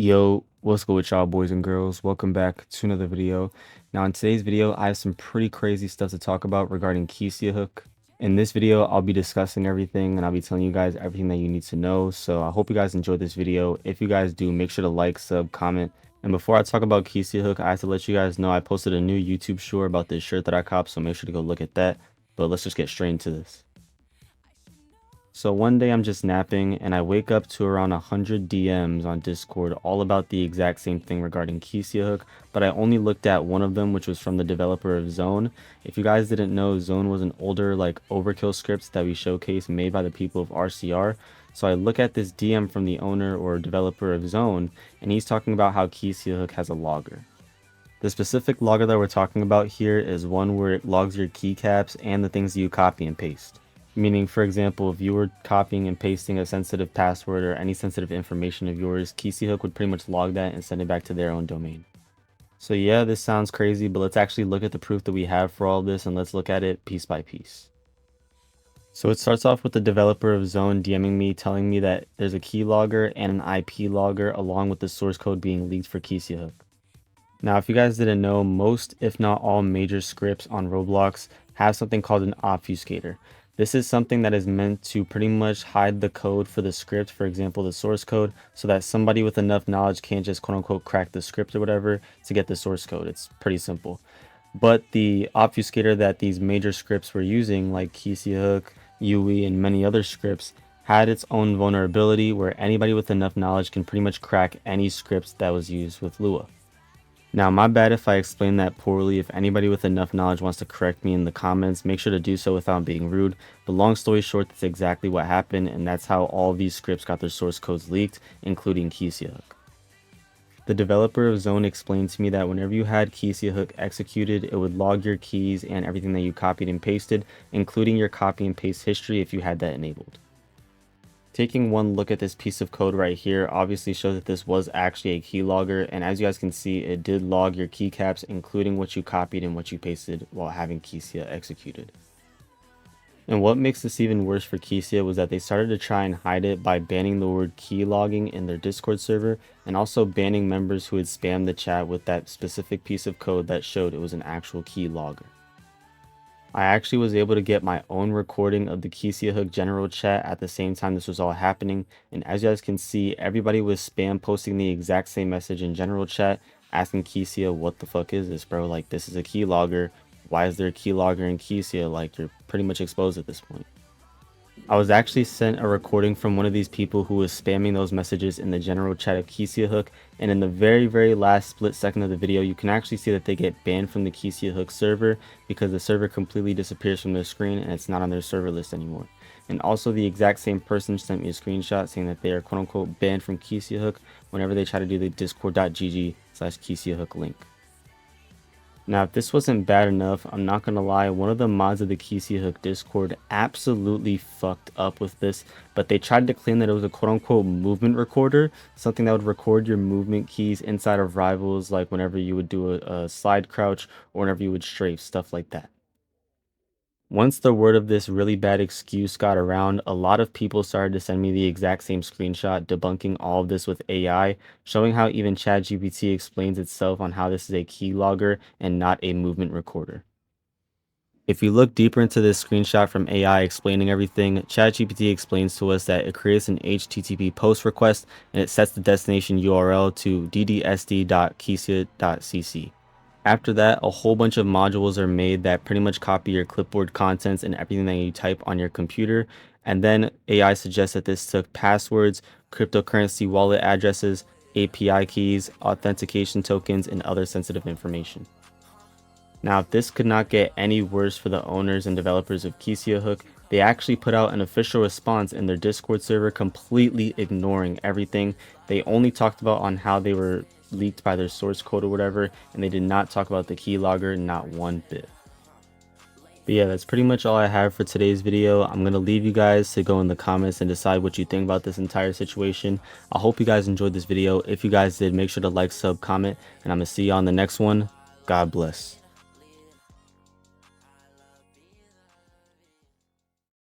Yo, what's good with y'all boys and girls? Welcome back to another video. Now in today's video, I have some pretty crazy stuff to talk about regarding Kiciahook. In this video, I'll be discussing everything and I'll be telling you guys everything that you need to know. So I hope you guys enjoyed this video. If you guys do, make sure to like, sub, comment. And before I talk about Kiciahook, I have to let you guys know I posted a new YouTube short about this shirt that I copped, so make sure to go look at that. But let's just get straight into this. So one day I'm just napping and I wake up to around 100 DMs on Discord all about the exact same thing regarding Kiciahook, but I only looked at one of them, which was from the developer of Zone. If you guys didn't know, Zone was an older like overkill script that we showcased made by the people of RCR. So I look at this DM from the owner or developer of Zone and he's talking about how Kiciahook has a logger. The specific logger that we're talking about here is one where it logs your keycaps and the things that you copy and paste. Meaning, for example, if you were copying and pasting a sensitive password or any sensitive information of yours, Kiciahook would pretty much log that and send it back to their own domain. So yeah, this sounds crazy, but let's actually look at the proof that we have for all this and let's look at it piece by piece. So it starts off with the developer of Zone DMing me, telling me that there's a keylogger and an IP logger along with the source code being leaked for Kiciahook. Now, if you guys didn't know, most, if not all, major scripts on Roblox have something called an obfuscator. This is something that is meant to pretty much hide the code for the script, for example, the source code, so that somebody with enough knowledge can't just quote unquote crack the script or whatever to get the source code. It's pretty simple. But the obfuscator that these major scripts were using, like Kiciahook, UE, and many other scripts, had its own vulnerability where anybody with enough knowledge can pretty much crack any script that was used with Lua. Now, my bad if I explain that poorly. If anybody with enough knowledge wants to correct me in the comments, make sure to do so without being rude. But long story short, that's exactly what happened, and that's how all these scripts got their source codes leaked, including Kiciahook. The developer of Zone explained to me that whenever you had Kiciahook executed, it would log your keys and everything that you copied and pasted, including your copy and paste history if you had that enabled. Taking one look at this piece of code right here obviously shows that this was actually a keylogger, and as you guys can see, it did log your keycaps, including what you copied and what you pasted while having Kicia executed. And what makes this even worse for Kicia was that they started to try and hide it by banning the word keylogging in their Discord server, and also banning members who had spammed the chat with that specific piece of code that showed it was an actual keylogger. I actually was able to get my own recording of the Kiciahook general chat at the same time this was all happening, and as you guys can see, everybody was spam posting the exact same message in general chat asking Kicia, what the fuck is this, bro? Like, this is a keylogger. Why is there a keylogger in Kicia? Like, you're pretty much exposed at this point. I was actually sent a recording from one of these people who was spamming those messages in the general chat of Kiciahook, and in the very last split second of the video, you can actually see that they get banned from the Kiciahook server because the server completely disappears from their screen and it's not on their server list anymore. And also the exact same person sent me a screenshot saying that they are quote unquote banned from Kiciahook whenever they try to do the discord.gg/Kiciahook link. Now, if this wasn't bad enough, I'm not gonna lie, one of the mods of the Kiciahook Discord absolutely fucked up with this, but they tried to claim that it was a quote-unquote movement recorder, something that would record your movement keys inside of rivals, like whenever you would do a slide crouch or whenever you would strafe, stuff like that. Once the word of this really bad excuse got around, a lot of people started to send me the exact same screenshot debunking all of this with AI, showing how even ChatGPT explains itself on how this is a keylogger and not a movement recorder. If you look deeper into this screenshot from AI explaining everything, ChatGPT explains to us that it creates an HTTP post request and it sets the destination URL to ddsd.kicia.cc. After that, a whole bunch of modules are made that pretty much copy your clipboard contents and everything that you type on your computer. And then AI suggests that this took passwords, cryptocurrency wallet addresses, API keys, authentication tokens, and other sensitive information. Now, if this could not get any worse for the owners and developers of Kiciahook, they actually put out an official response in their Discord server completely ignoring everything. They only talked about on how they were leaked by their source code or whatever, and they did not talk about the keylogger, not one bit. But yeah, that's pretty much all I have for today's video. I'm going to leave you guys to go in the comments and decide what you think about this entire situation. I hope you guys enjoyed this video. If you guys did, make sure to like, sub, comment, and I'm going to see you on the next one. God bless.